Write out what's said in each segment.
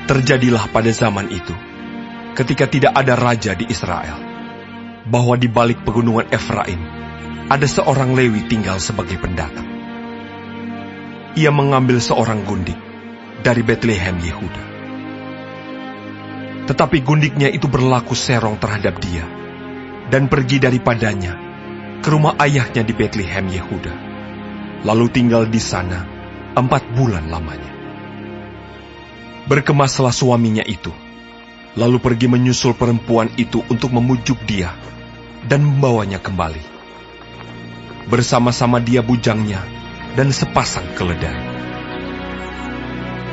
Terjadilah pada zaman itu, ketika tidak ada raja di Israel, bahwa di balik pegunungan Efraim ada seorang Lewi tinggal sebagai pendatang. Ia mengambil seorang gundik dari Betlehem Yehuda. Tetapi gundiknya itu berlaku serong terhadap dia, dan pergi daripadanya ke rumah ayahnya di Betlehem Yehuda, lalu tinggal di sana 4 bulan lamanya. Berkemaslah suaminya itu, lalu pergi menyusul perempuan itu untuk memujuk dia dan membawanya kembali. Bersama-sama dia bujangnya dan sepasang keledai.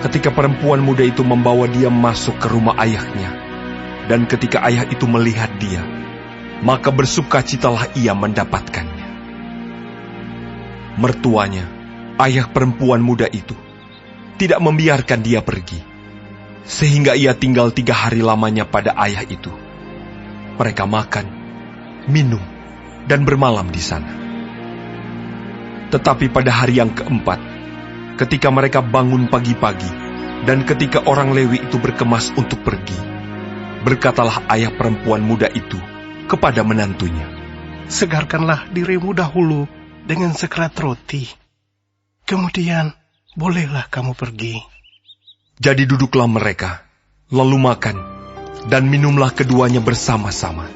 Ketika perempuan muda itu membawa dia masuk ke rumah ayahnya, dan ketika ayah itu melihat dia, maka bersukacitalah ia mendapatkannya. Mertuanya, ayah perempuan muda itu, tidak membiarkan dia pergi, sehingga ia tinggal 3 hari lamanya pada ayah itu. Mereka makan, minum, dan bermalam di sana. Tetapi pada hari yang keempat, ketika mereka bangun pagi-pagi, dan ketika orang Lewi itu berkemas untuk pergi, berkatalah ayah perempuan muda itu kepada menantunya, "Segarkanlah dirimu dahulu dengan sekerat roti. Kemudian bolehlah kamu pergi." Jadi duduklah mereka, lalu makan, dan minumlah keduanya bersama-sama.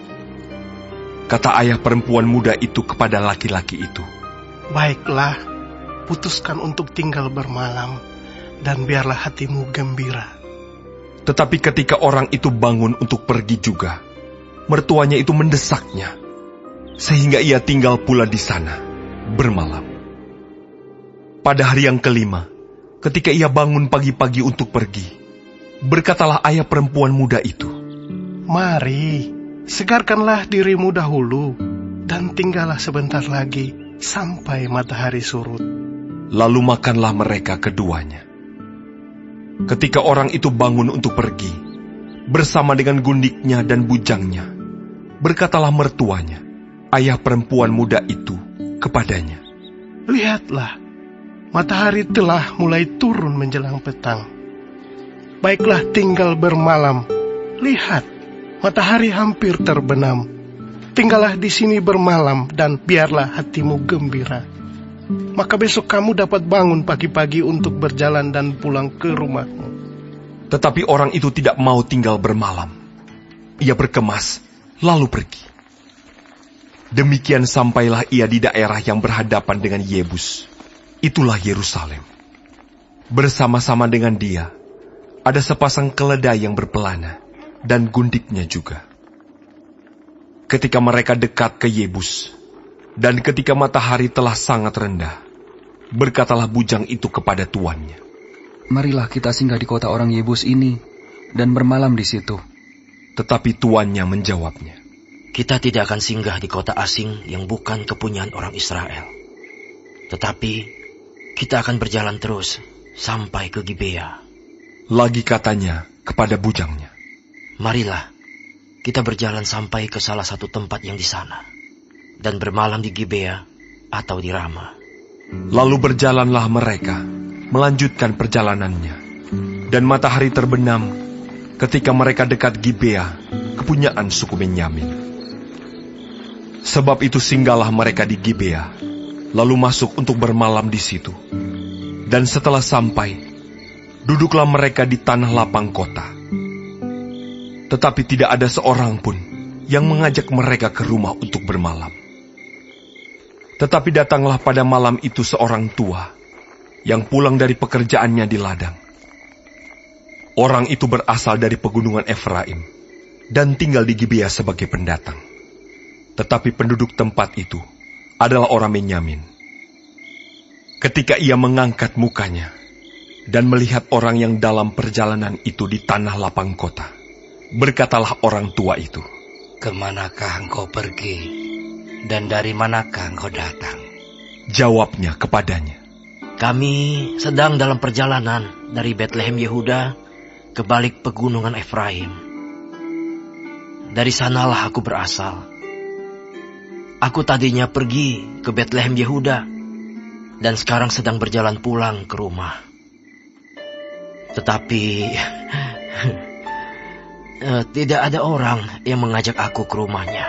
Kata ayah perempuan muda itu kepada laki-laki itu, "Baiklah, putuskan untuk tinggal bermalam, dan biarlah hatimu gembira." Tetapi ketika orang itu bangun untuk pergi juga, mertuanya itu mendesaknya, sehingga ia tinggal pula di sana, bermalam. Pada hari yang kelima, ketika ia bangun pagi-pagi untuk pergi, berkatalah ayah perempuan muda itu, "Mari, segarkanlah dirimu dahulu, dan tinggallah sebentar lagi sampai matahari surut." Lalu makanlah mereka keduanya. Ketika orang itu bangun untuk pergi, bersama dengan gundiknya dan bujangnya, berkatalah mertuanya, ayah perempuan muda itu, kepadanya, "Lihatlah, matahari telah mulai turun menjelang petang. Baiklah tinggal bermalam. Lihat, matahari hampir terbenam. Tinggallah di sini bermalam dan biarlah hatimu gembira. Maka besok kamu dapat bangun pagi-pagi untuk berjalan dan pulang ke rumahmu." Tetapi orang itu tidak mau tinggal bermalam. Ia berkemas, lalu pergi. Demikian sampailah ia di daerah yang berhadapan dengan Yebus. Itulah Yerusalem. Bersama-sama dengan dia, ada sepasang keledai yang berpelana, dan gundiknya juga. Ketika mereka dekat ke Yebus, dan ketika matahari telah sangat rendah, berkatalah bujang itu kepada tuannya, "Marilah kita singgah di kota orang Yebus ini, dan bermalam di situ." Tetapi tuannya menjawabnya, "Kita tidak akan singgah di kota asing yang bukan kepunyaan orang Israel. Tetapi kita akan berjalan terus sampai ke Gibea." Lagi katanya kepada bujangnya, "Marilah kita berjalan sampai ke salah satu tempat yang di sana, dan bermalam di Gibea atau di Rama." Lalu berjalanlah mereka, melanjutkan perjalanannya, dan matahari terbenam ketika mereka dekat Gibea, kepunyaan suku Benyamin. Sebab itu singgahlah mereka di Gibea, lalu masuk untuk bermalam di situ. Dan setelah sampai, duduklah mereka di tanah lapang kota. Tetapi tidak ada seorang pun yang mengajak mereka ke rumah untuk bermalam. Tetapi datanglah pada malam itu seorang tua, yang pulang dari pekerjaannya di ladang. Orang itu berasal dari pegunungan Efraim, dan tinggal di Gibea sebagai pendatang. Tetapi penduduk tempat itu adalah orang Benyamin. Ketika ia mengangkat mukanya dan melihat orang yang dalam perjalanan itu di tanah lapang kota, berkatalah orang tua itu, "Kemanakah engkau pergi? Dan dari manakah engkau datang?" Jawabnya kepadanya, "Kami sedang dalam perjalanan dari Betlehem Yehuda ke balik pegunungan Efraim. Dari sanalah aku berasal. Aku tadinya pergi ke Betlehem Yehuda, dan sekarang sedang berjalan pulang ke rumah. Tetapi Tidak ada orang yang mengajak aku ke rumahnya.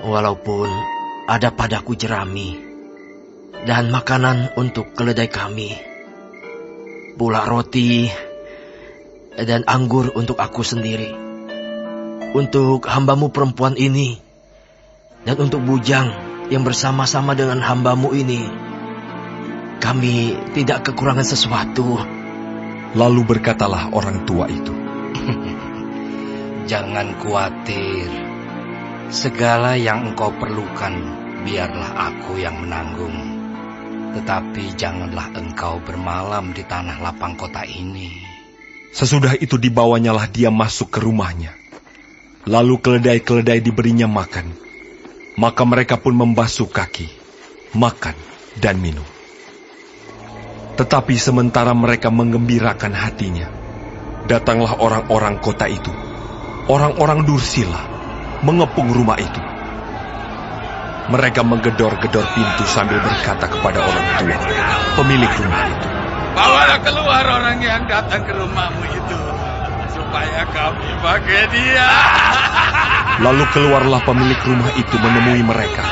Walaupun ada padaku jerami dan makanan untuk keledai kami, pula roti dan anggur untuk aku sendiri, untuk hambamu perempuan ini, dan untuk bujang yang bersama-sama dengan hambamu ini, kami tidak kekurangan sesuatu. Lalu berkatalah orang tua itu, Jangan khawatir. Segala yang engkau perlukan, biarlah aku yang menanggung. Tetapi janganlah engkau bermalam di tanah lapang kota ini. Sesudah itu dibawanyalah dia masuk ke rumahnya. Lalu keledai-keledai diberinya makan. Maka mereka pun membasuh kaki, makan dan minum. Tetapi sementara mereka menggembirakan hatinya, datanglah orang-orang kota itu, orang-orang Dursila, mengepung rumah itu. Mereka menggedor-gedor pintu sambil berkata kepada orang tua, pemilik rumah itu, Bawalah keluar orang yang datang ke rumahmu itu, supaya kami pakai dia. Lalu keluarlah pemilik rumah itu menemui mereka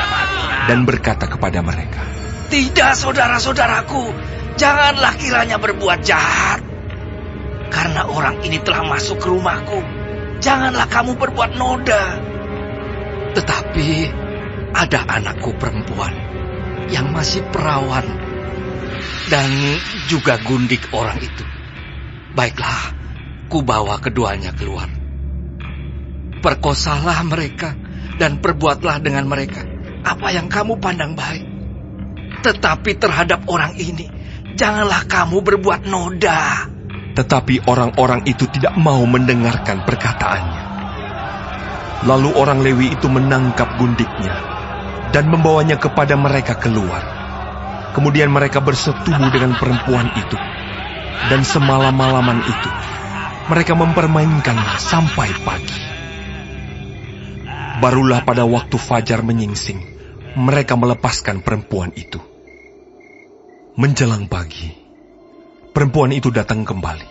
dan berkata kepada mereka, Tidak, saudara-saudaraku, janganlah kiranya berbuat jahat. Karena orang ini telah masuk ke rumahku, janganlah kamu berbuat noda. Tetapi ada anakku perempuan yang masih perawan dan juga gundik orang itu. Baiklah, ku bawa keduanya keluar. Perkosalah mereka dan perbuatlah dengan mereka apa yang kamu pandang baik. Tetapi terhadap orang ini, janganlah kamu berbuat noda. tetapi orang-orang itu tidak mau mendengarkan perkataannya. Lalu orang Lewi itu menangkap gundiknya dan membawanya kepada mereka keluar. Kemudian mereka bersetubuh dengan perempuan itu, dan semalam-malaman itu mereka mempermainkannya sampai pagi. Barulah pada waktu fajar menyingsing, mereka melepaskan perempuan itu. Menjelang pagi, perempuan itu datang kembali,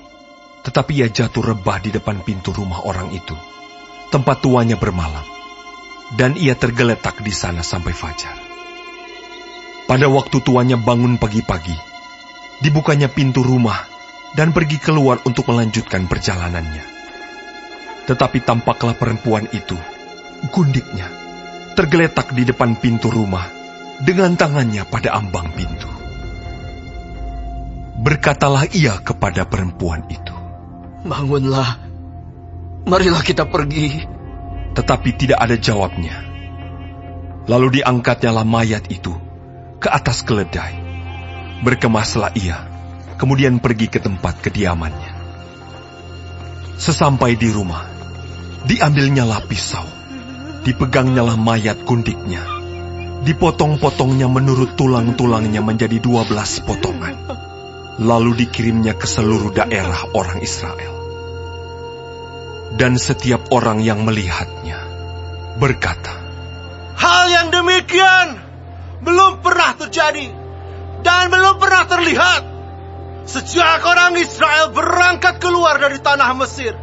tetapi ia jatuh rebah di depan pintu rumah orang itu, tempat tuannya bermalam, dan ia tergeletak di sana sampai fajar. Pada waktu tuannya bangun pagi-pagi, dibukanya pintu rumah dan pergi keluar untuk melanjutkan perjalanannya. Tetapi tampaklah perempuan itu, gundiknya, tergeletak di depan pintu rumah dengan tangannya pada ambang pintu. Berkatalah ia kepada perempuan itu, Bangunlah, marilah kita pergi. tetapi tidak ada jawabnya. Lalu diangkatnyalah mayat itu ke atas keledai. Berkemaslah ia, kemudian pergi ke tempat kediamannya. Sesampai di rumah, diambilnyalah pisau, dipegangnyalah mayat gundiknya, dipotong-potongnya menurut tulang-tulangnya menjadi 12 potongan, lalu dikirimnya ke seluruh daerah orang Israel. Dan setiap orang yang melihatnya berkata, Hal yang demikian belum pernah terjadi dan belum pernah terlihat sejak orang Israel berangkat keluar dari tanah Mesir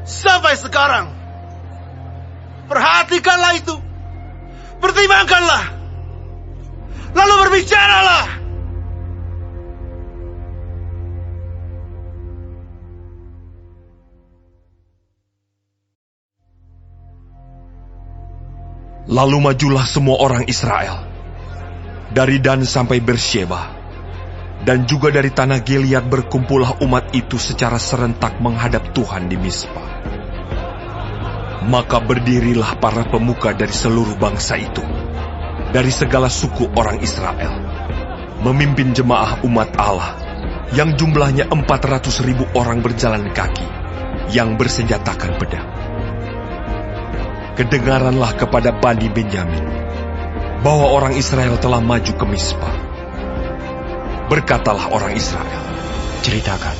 sampai sekarang. Perhatikanlah itu, pertimbangkanlah, lalu berbicaralah. Lalu majulah semua orang Israel, dari Dan sampai Bersyeba, dan juga dari tanah Gilead berkumpullah umat itu secara serentak menghadap Tuhan di Mispa. Maka berdirilah para pemuka dari seluruh bangsa itu, dari segala suku orang Israel, memimpin jemaah umat Allah, yang jumlahnya 400.000 orang berjalan kaki, yang bersenjatakan pedang. Kedengaranlah kepada Bani Benyamin bahwa orang Israel telah maju ke Mispa. Berkatalah orang Israel, Ceritakan,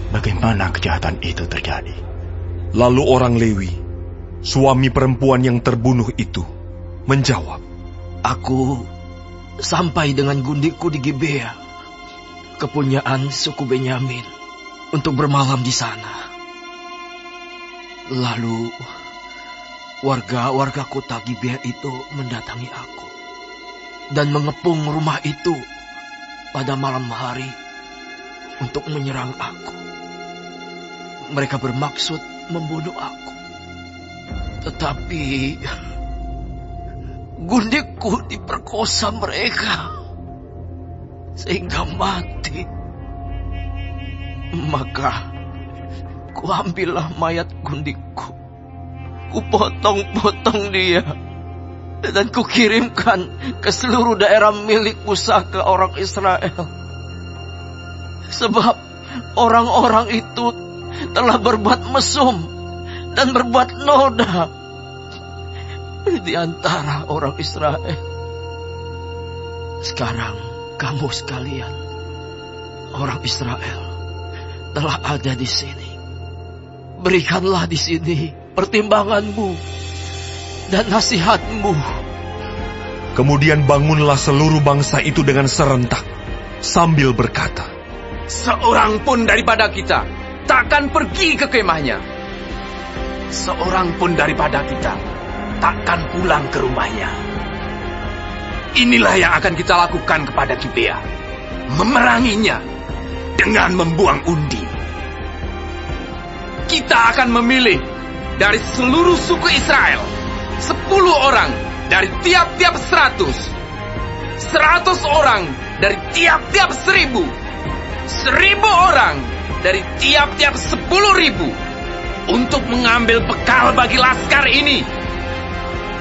bagaimana kejahatan itu terjadi? lalu orang Lewi, suami perempuan yang terbunuh itu, menjawab, Aku sampai dengan gundikku di Gibea, kepunyaan suku Benyamin, untuk bermalam di sana. Lalu warga-warga kota Gibea itu mendatangi aku dan mengepung rumah itu pada malam hari untuk menyerang aku. Mereka bermaksud membunuh aku. Tetapi gundikku diperkosa mereka sehingga mati. Maka kuambillah mayat gundikku, kupotong-potong dia, dan kukirimkan ke seluruh daerah milik Musa ke orang Israel. Sebab orang-orang itu telah berbuat mesum dan berbuat noda di antara orang Israel. Sekarang kamu sekalian, orang Israel, telah ada di sini. Berikanlah di sini pertimbanganmu dan nasihatmu. Kemudian bangunlah seluruh bangsa itu dengan serentak sambil berkata, seorang pun daripada kita takkan pergi ke kemahnya. Seorang pun daripada kita takkan pulang ke rumahnya. Inilah yang akan kita lakukan kepada Gibea, memeranginya dengan membuang undi. Kita akan memilih dari seluruh suku Israel 10 orang dari tiap-tiap 100, 100 orang dari tiap-tiap 1000, 1000 orang dari tiap-tiap 10.000 untuk mengambil bekal bagi laskar ini,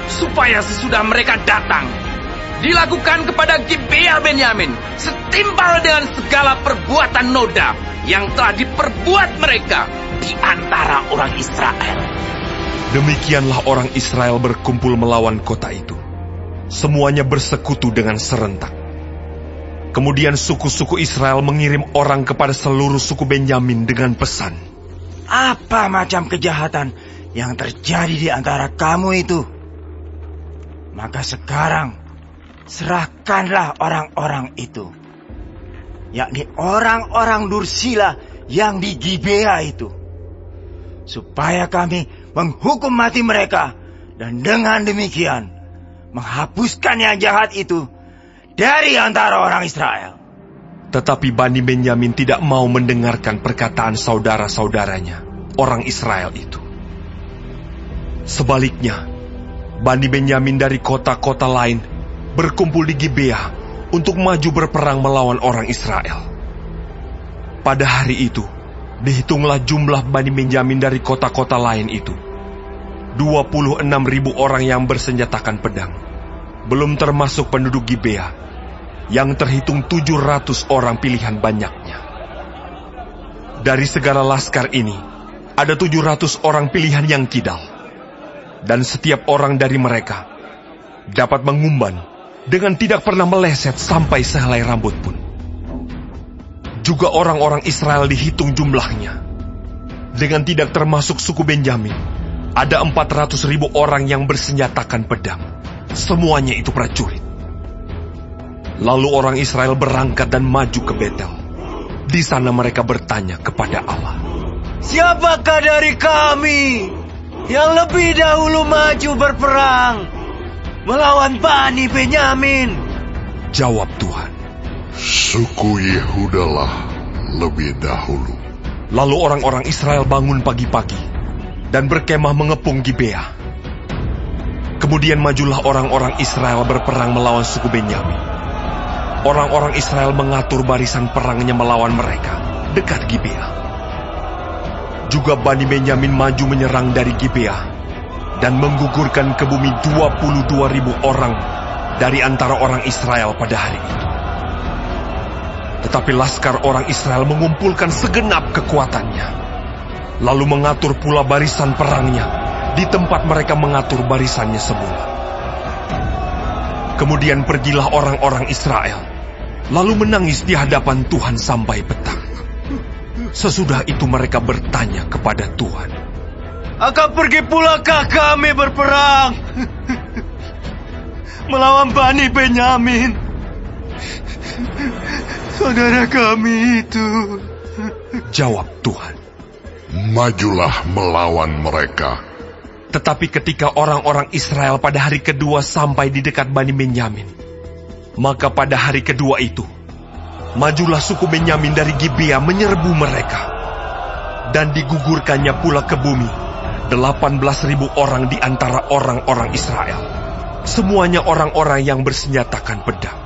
supaya sesudah mereka datang dilakukan kepada Gibea Benyamin setimpal dengan segala perbuatan noda yang telah diperbuat mereka di antara orang Israel. Demikianlah orang Israel berkumpul melawan kota itu. Semuanya bersekutu dengan serentak. Kemudian suku-suku Israel mengirim orang kepada seluruh suku Benyamin dengan pesan, Apa macam kejahatan yang terjadi di antara kamu itu? Maka sekarang serahkanlah orang-orang itu, yakni orang-orang Dursila yang di Gibea itu, supaya kami menghukum mati mereka, dan dengan demikian menghapuskan yang jahat itu dari antara orang Israel. Tetapi Bani Benyamin tidak mau mendengarkan perkataan saudara-saudaranya, orang Israel itu. Sebaliknya, Bani Benyamin dari kota-kota lain berkumpul di Gibea untuk maju berperang melawan orang Israel. Pada hari itu, dihitunglah jumlah Bani Benyamin dari kota-kota lain itu, 26.000 orang yang bersenjatakan pedang, belum termasuk penduduk Gibea, yang terhitung 700 orang pilihan banyaknya. Dari segala laskar ini, ada 700 orang pilihan yang kidal, dan setiap orang dari mereka dapat mengumban dengan tidak pernah meleset sampai sehelai rambut pun. Juga orang-orang Israel dihitung jumlahnya. Dengan tidak termasuk suku Benyamin, ada 400.000 orang yang bersenjatakan pedang. Semuanya itu prajurit. Lalu orang Israel berangkat dan maju ke Betel. Di sana mereka bertanya kepada Allah, Siapakah dari kami yang lebih dahulu maju berperang melawan Bani Benyamin? Jawab Tuhan, Suku Yehudalah lebih dahulu. Lalu orang-orang Israel bangun pagi-pagi dan berkemah mengepung Gibea. Kemudian majulah orang-orang Israel berperang melawan suku Benyamin. Orang-orang Israel mengatur barisan perangnya melawan mereka dekat Gibea. Juga Bani Benyamin maju menyerang dari Gibea dan menggugurkan ke bumi 22.000 orang dari antara orang Israel pada hari itu. Tetapi laskar orang Israel mengumpulkan segenap kekuatannya, lalu mengatur pula barisan perangnya di tempat mereka mengatur barisannya semula. Kemudian pergilah orang-orang Israel, lalu menangis di hadapan Tuhan sampai petang. Sesudah itu mereka bertanya kepada Tuhan, Akan pergi pulakah kami berperang melawan Bani Benyamin, saudara kami itu? Jawab Tuhan, majulah melawan mereka. Tetapi ketika orang-orang Israel pada hari kedua sampai di dekat Bani Benyamin, maka pada hari kedua itu, majulah suku Benyamin dari Gibea menyerbu mereka. Dan digugurkannya pula ke bumi 18.000 orang di antara orang-orang Israel. Semuanya orang-orang yang bersenjatakan pedang.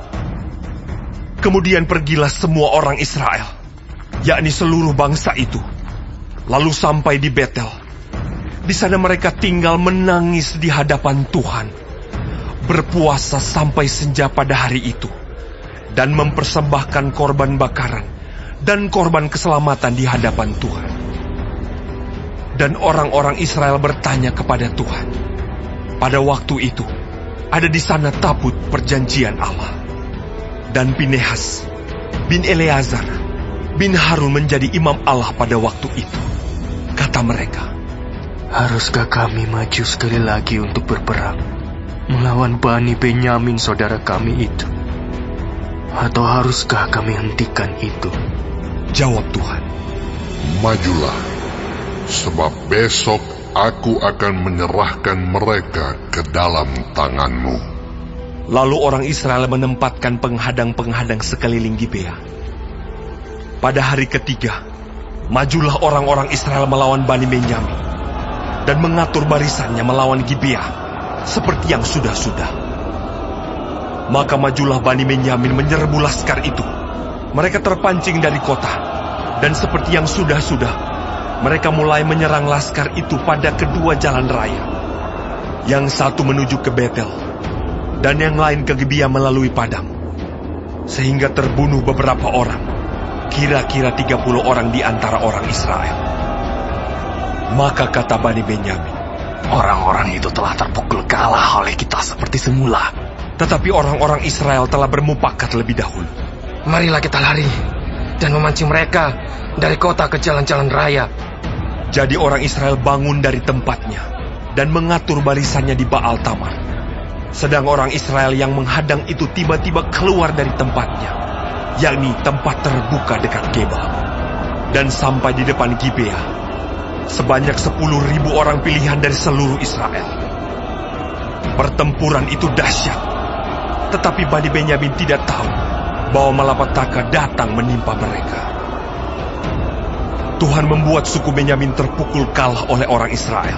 Kemudian pergilah semua orang Israel, yakni seluruh bangsa itu, lalu sampai di Betel. Di sana mereka tinggal menangis di hadapan Tuhan, berpuasa sampai senja pada hari itu, dan mempersembahkan korban bakaran dan korban keselamatan di hadapan Tuhan. Dan orang-orang Israel bertanya kepada Tuhan. Pada waktu itu, ada di sana tabut perjanjian Allah. Dan Pinehas bin Eleazar bin Harun menjadi imam Allah pada waktu itu. Kata mereka, haruskah kami maju sekali lagi untuk berperang melawan Bani Benyamin saudara kami itu? Atau haruskah kami hentikan itu? Jawab Tuhan, Majulah, sebab besok aku akan menyerahkan mereka ke dalam tanganmu. Lalu orang Israel menempatkan penghadang-penghadang sekeliling Gibea. Pada hari ketiga, majulah orang-orang Israel melawan Bani Benyamin dan mengatur barisannya melawan Gibea seperti yang sudah-sudah. Maka majulah Bani Benyamin menyerbu laskar itu. Mereka terpancing dari kota, dan seperti yang sudah-sudah, mereka mulai menyerang laskar itu pada kedua jalan raya. Yang satu menuju ke Betel, dan yang lain ke Gibea melalui padang. Sehingga terbunuh beberapa orang, kira-kira 30 orang di antara orang Israel. Maka kata Bani Benyamin, orang-orang itu telah terpukul kalah oleh kita seperti semula. Tetapi orang-orang Israel telah bermufakat lebih dahulu. Marilah kita lari dan memancing mereka dari kota ke jalan-jalan raya. Jadi orang Israel bangun dari tempatnya dan mengatur barisannya di Baal Tamar. Sedang orang Israel yang menghadang itu tiba-tiba keluar dari tempatnya, yakni tempat terbuka dekat Geba, dan sampai di depan Gibea, sebanyak 10.000 orang pilihan dari seluruh Israel. Pertempuran itu dahsyat, tetapi Bani Benyamin tidak tahu bahwa malapetaka datang menimpa mereka. Tuhan membuat suku Benyamin terpukul kalah oleh orang Israel.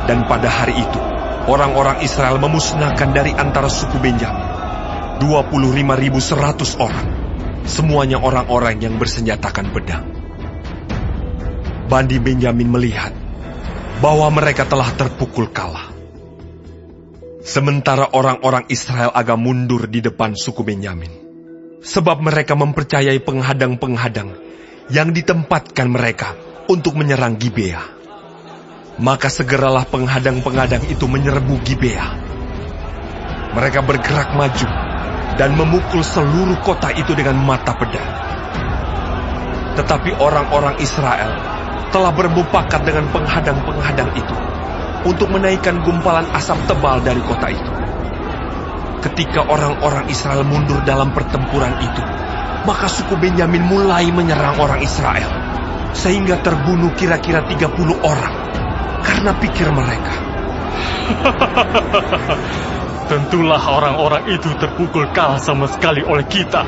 Dan pada hari itu, orang-orang Israel memusnahkan dari antara suku Benyamin 25.100 orang, semuanya orang-orang yang bersenjatakan pedang. Bani Benyamin melihat bahwa mereka telah terpukul kalah. Sementara orang-orang Israel agak mundur di depan suku Benyamin, sebab mereka mempercayai penghadang-penghadang yang ditempatkan mereka untuk menyerang Gibea. Maka segeralah penghadang-penghadang itu menyerbu Gibea. Mereka bergerak maju dan memukul seluruh kota itu dengan mata pedang. Tetapi orang-orang Israel telah bermufakat dengan penghadang-penghadang itu untuk menaikkan gumpalan asap tebal dari kota itu. Ketika orang-orang Israel mundur dalam pertempuran itu, maka suku Benyamin mulai menyerang orang Israel, sehingga terbunuh kira-kira 30 orang. Karena pikir mereka, tentulah orang-orang itu terpukul kalah sama sekali oleh kita,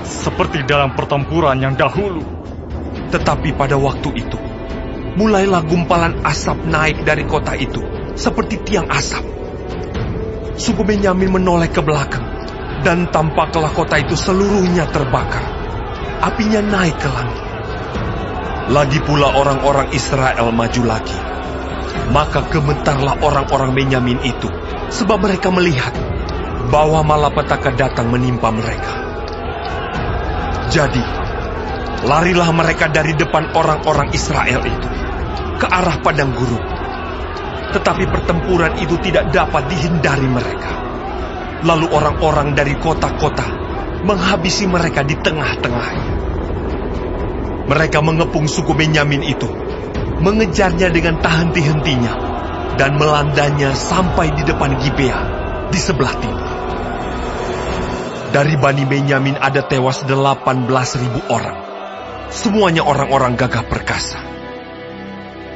seperti dalam pertempuran yang dahulu. Tetapi pada waktu itu, mulailah gumpalan asap naik dari kota itu, seperti tiang asap. Suku Benyamin menoleh ke belakang, dan tampaklah kota itu seluruhnya terbakar. Apinya naik ke langit. Lagi pula orang-orang Israel maju lagi. Maka gemetarlah orang-orang Benyamin itu, sebab mereka melihat bahwa malapetaka datang menimpa mereka. Jadi, larilah mereka dari depan orang-orang Israel itu ke arah padang gurun. Tetapi pertempuran itu tidak dapat dihindari mereka. Lalu orang-orang dari kota-kota menghabisi mereka di tengah-tengahnya. Mereka mengepung suku Benyamin itu, mengejarnya dengan tak henti-hentinya, dan melandanya sampai di depan Gibea, di sebelah timur. Dari Bani Benyamin ada tewas 18.000 orang. Semuanya orang-orang gagah perkasa.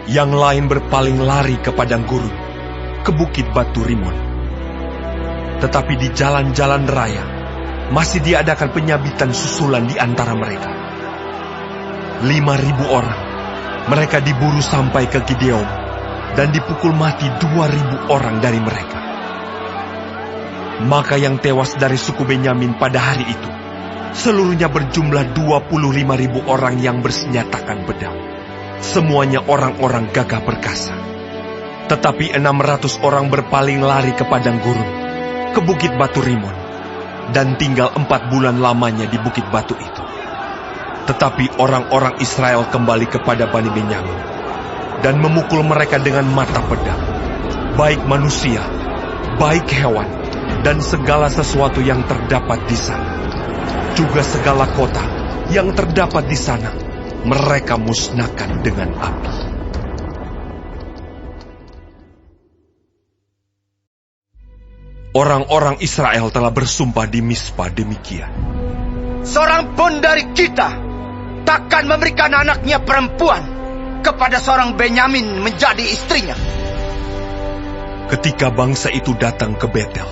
Yang lain berpaling lari ke padang gurun, ke bukit batu Rimon. Tetapi di jalan-jalan raya, masih diadakan penyabitan susulan di antara mereka. 5.000 orang, mereka diburu sampai ke Gideon, dan dipukul mati 2.000 orang dari mereka. Maka yang tewas dari suku Benyamin pada hari itu, seluruhnya berjumlah 25.000 orang yang bersenjatakan pedang. Semuanya orang-orang gagah perkasa. Tetapi 600 orang berpaling lari ke padang gurun, ke bukit batu Rimon, dan tinggal 4 bulan lamanya di bukit batu itu. Tetapi orang-orang Israel kembali kepada Bani Benyamin, dan memukul mereka dengan mata pedang, baik manusia, baik hewan, dan segala sesuatu yang terdapat di sana. Juga segala kota yang terdapat di sana, mereka musnahkan dengan api. Orang-orang Israel telah bersumpah di Mispa demikian. Seorang pun dari kita takkan memberikan anaknya perempuan kepada seorang Benyamin menjadi istrinya. Ketika bangsa itu datang ke Betel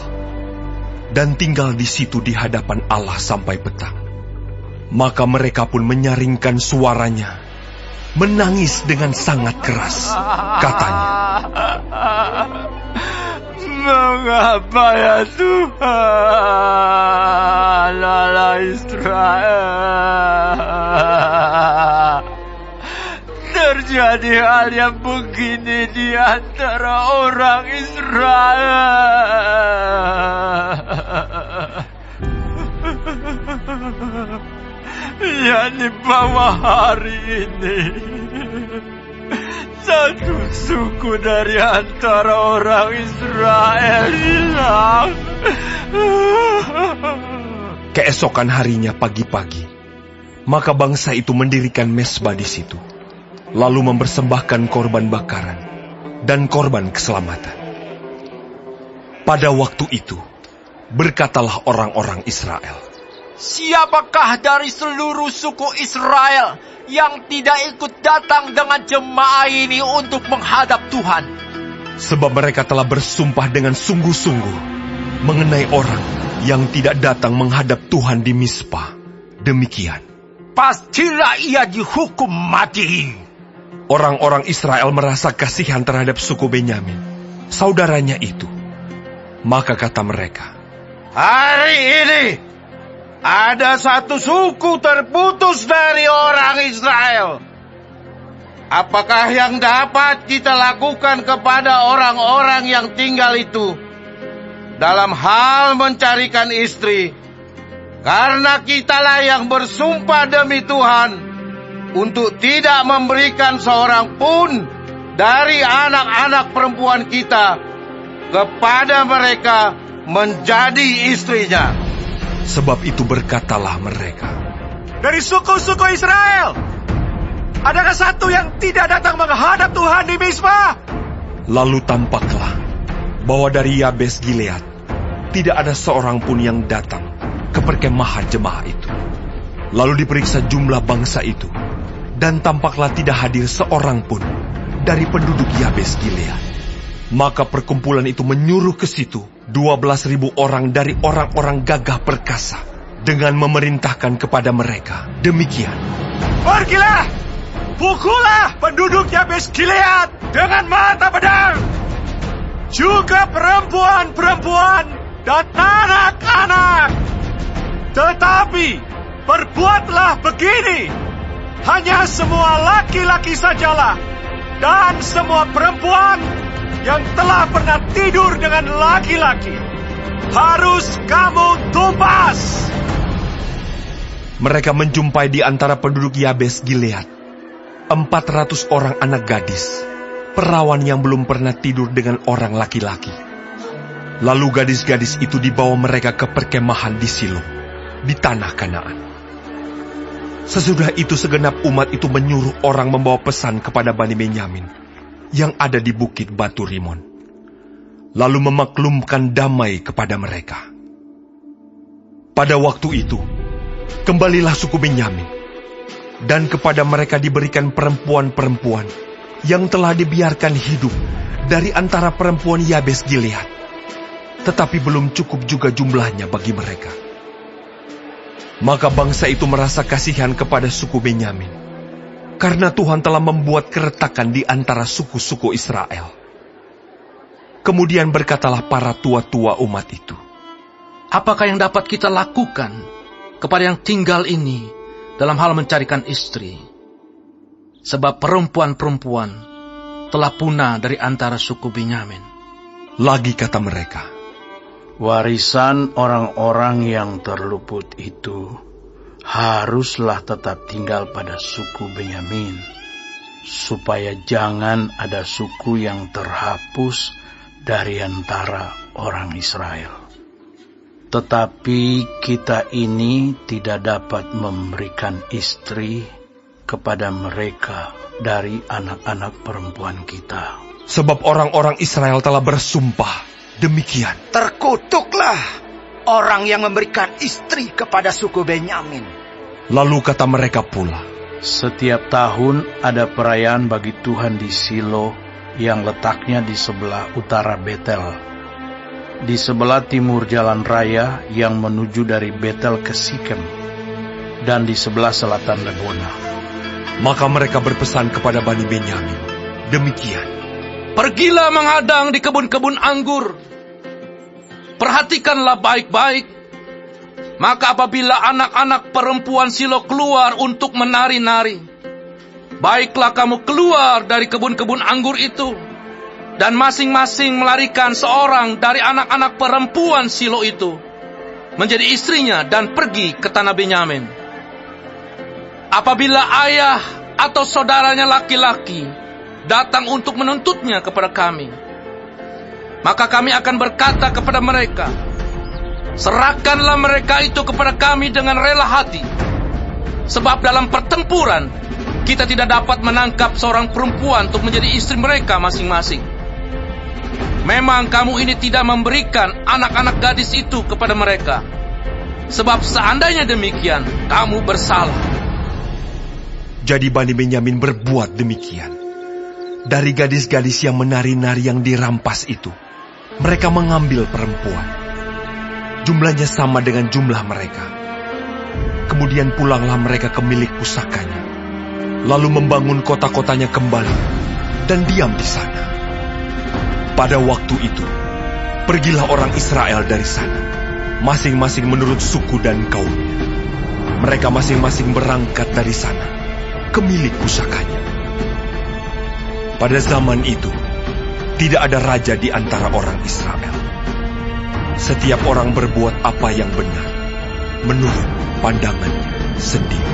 dan tinggal di situ di hadapan Allah sampai petang, maka mereka pun menyaringkan suaranya, menangis dengan sangat keras. Katanya, Mengapa ya Tuhan Allah Israel, terjadi hal yang begini di antara orang Israel, yakni bahwa hari ini satu suku dari antara orang Israel hilang. keesokan harinya pagi-pagi, maka bangsa itu mendirikan mezbah di situ, lalu mempersembahkan korban bakaran dan korban keselamatan. Pada waktu itu, berkatalah orang-orang Israel, Siapakah dari seluruh suku Israel yang tidak ikut datang dengan jemaah ini untuk menghadap Tuhan? sebab mereka telah bersumpah dengan sungguh-sungguh mengenai orang yang tidak datang menghadap Tuhan di Mispa. Demikian. Pastilah ia dihukum mati. Orang-orang Israel merasa kasihan terhadap suku Benyamin, saudaranya itu. Maka kata mereka, Hari ini ada satu suku terputus dari orang Israel. Apakah yang dapat kita lakukan kepada orang-orang yang tinggal itu dalam hal mencarikan istri? Karena kitalah yang bersumpah demi Tuhan untuk tidak memberikan seorang pun dari anak-anak perempuan kita kepada mereka menjadi istrinya. sebab itu berkatalah mereka, Dari suku-suku Israel, adakah satu yang tidak datang menghadap Tuhan di Mispa? lalu tampaklah bahwa dari Yabes Gilead tidak ada seorang pun yang datang ke perkemahan jemaah itu. Lalu diperiksa jumlah bangsa itu, dan tampaklah tidak hadir seorang pun dari penduduk Yabes Gilead. Maka perkumpulan itu menyuruh ke situ 12.000 orang dari orang-orang gagah perkasa, dengan memerintahkan kepada mereka demikian, Pergilah, pukullah penduduk Yabes Gilead dengan mata pedang, juga perempuan-perempuan dan anak-anak. Tetapi perbuatlah begini, hanya semua laki-laki sajalah, dan semua perempuan yang telah pernah tidur dengan laki-laki harus kamu tumpas. mereka menjumpai di antara penduduk Yabes Gilead 400 orang anak gadis, perawan yang belum pernah tidur dengan orang laki-laki. Lalu gadis-gadis itu dibawa mereka ke perkemahan di Silo, di tanah Kanaan. Sesudah itu segenap umat itu menyuruh orang membawa pesan kepada Bani Benyamin yang ada di bukit batu Rimon, lalu memaklumkan damai kepada mereka. Pada waktu itu, kembalilah suku Benyamin, dan kepada mereka diberikan perempuan-perempuan yang telah dibiarkan hidup dari antara perempuan Yabes Gilead, tetapi belum cukup juga jumlahnya bagi mereka. Maka bangsa itu merasa kasihan kepada suku Benyamin, karena Tuhan telah membuat keretakan di antara suku-suku Israel. Kemudian berkatalah para tua-tua umat itu, apakah yang dapat kita lakukan kepada yang tinggal ini dalam hal mencarikan istri? Sebab perempuan-perempuan telah punah dari antara suku Benyamin. Lagi kata mereka, warisan orang-orang yang terluput itu haruslah tetap tinggal pada suku Benyamin, supaya jangan ada suku yang terhapus dari antara orang Israel. Tetapi kita ini tidak dapat memberikan istri kepada mereka dari anak-anak perempuan kita. Sebab orang-orang Israel telah bersumpah demikian. Terkutuklah orang yang memberikan istri kepada suku Benyamin. Lalu kata mereka pula, setiap tahun ada perayaan bagi Tuhan di Silo yang letaknya di sebelah utara Betel, di sebelah timur jalan raya yang menuju dari Betel ke Sikem, dan di sebelah selatan Lebona. Maka mereka berpesan kepada Bani Benyamin demikian, pergilah menghadang di kebun-kebun anggur. Perhatikanlah baik-baik. Maka apabila anak-anak perempuan Silo keluar untuk menari-nari, baiklah kamu keluar dari kebun-kebun anggur itu, dan masing-masing melarikan seorang dari anak-anak perempuan Silo itu menjadi istrinya dan pergi ke tanah Benyamin. Apabila ayah atau saudaranya laki-laki datang untuk menuntutnya kepada kami, maka kami akan berkata kepada mereka, serahkanlah mereka itu kepada kami dengan rela hati. Sebab dalam pertempuran, kita tidak dapat menangkap seorang perempuan untuk menjadi istri mereka masing-masing. Memang kamu ini tidak memberikan anak-anak gadis itu kepada mereka. Sebab seandainya demikian, kamu bersalah. Jadi Bani Benyamin berbuat demikian. Dari gadis-gadis yang menari-nari yang dirampas itu, mereka mengambil perempuan. Jumlahnya sama dengan jumlah mereka. Kemudian pulanglah mereka ke milik pusakanya, lalu membangun kota-kotanya kembali, dan diam di sana. Pada waktu itu, pergilah orang Israel dari sana, masing-masing menurut suku dan kaumnya. Mereka masing-masing berangkat dari sana ke milik pusakanya. Pada zaman itu, tidak ada raja di antara orang Israel. Setiap orang berbuat apa yang benar, menurut pandangannya sendiri.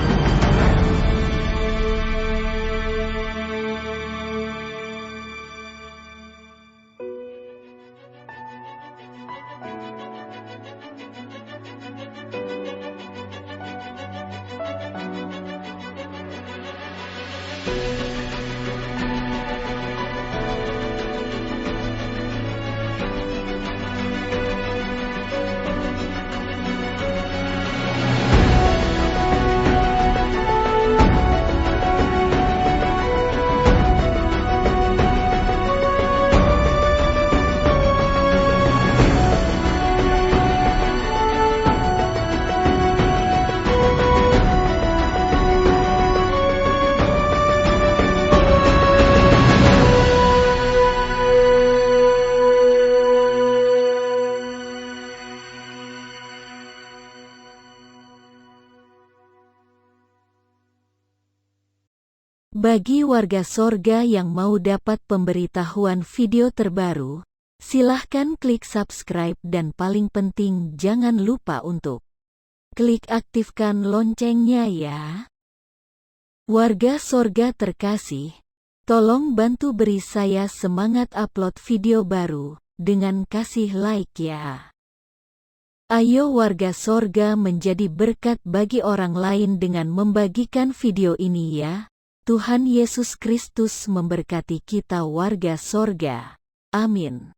Bagi warga sorga yang mau dapat pemberitahuan video terbaru, silahkan klik subscribe dan paling penting jangan lupa untuk klik aktifkan loncengnya ya. Warga sorga terkasih, tolong bantu beri saya semangat upload video baru dengan kasih like ya. Ayo warga sorga menjadi berkat bagi orang lain dengan membagikan video ini ya. Tuhan Yesus Kristus memberkati kita warga sorga. Amin.